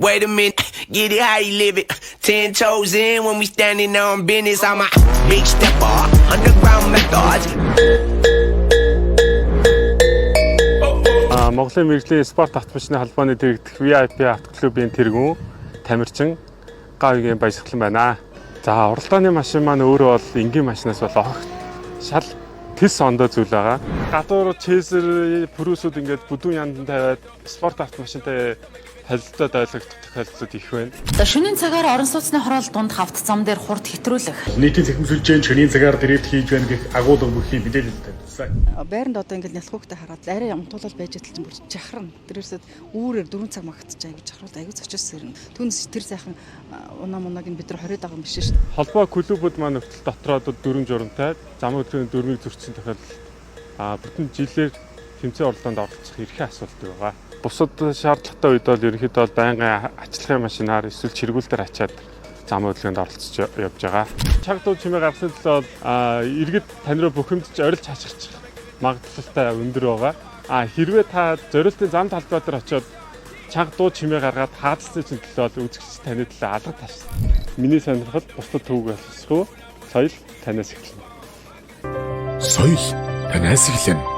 Wait a minute, get it how you live it. 10 toes in when we standing on business. I'm a big stepper, underground methods. Монголын мэргэжлийн спорт автомашины холбооны дэргэдэх VIP автоклубын тэргүүн Тамирчин Гавигийн баясгалан байна. За уралдааны машин маань өөрөө бол энгийн машинаас бол огт шал тис ондоо зүйл байгаа. Гадуур чейзер, прүсүүд ингээд бүдүүн яндан тавиад спорт автомашинтай харилцаад ойлгох тохиолдлууд их байна. За шөнийн цагаар орон сууцны хороол дунд хавт зам дээр хурд хэтрүүлэх. Нийтийн цахим сүлжээнд шөнийн цагаар дэргэд хийж байна гэх агуулга бүхий мэдээлэл тавьсан. Байранд одоо ингээд нялхуугтай хараад арай амтуулал байж идэл чинь бүр чахарна. Тэрээсээ үүрээр 4 цаг магтчихаа гэж чахрууд аягүй зочилс ирнэ. Түүнээс тэр сайхан унаа мунаг нь бид нар 20 даган биш шүү дээ. Холбоо клубүүд маань нөхцөл дотроо дүрм журамтай зам өдрийн дүрмийг зөрчсөн тохиолдол бүтэн жилээр тэмцээн уралдаанд оролцох эрхээ асуудаг байгаа. Бусад шаардлагатай үед бол ерөнхийдөө бол байнгын ачлахын машинаар эсвэл чиргүүлдээр ачаад зам хөдөлгөөнд оролцож явж байгаа. Чаг дуу чимээ гаргасан төлөө иргэд тань руу бухимдж орилж хашгирч магадлалтай өндөр байгаа. Хэрвээ та зориултын зам талбай дээр очиод чаг дуу чимээ гаргаад хаалцсан чинь төлөө үзэгч таны төлөө алга ташсан. Миний сонирхол бусдад төвөг боловсгүй соёл танаас эхэлнэ. Соёл танаас эхэлнэ.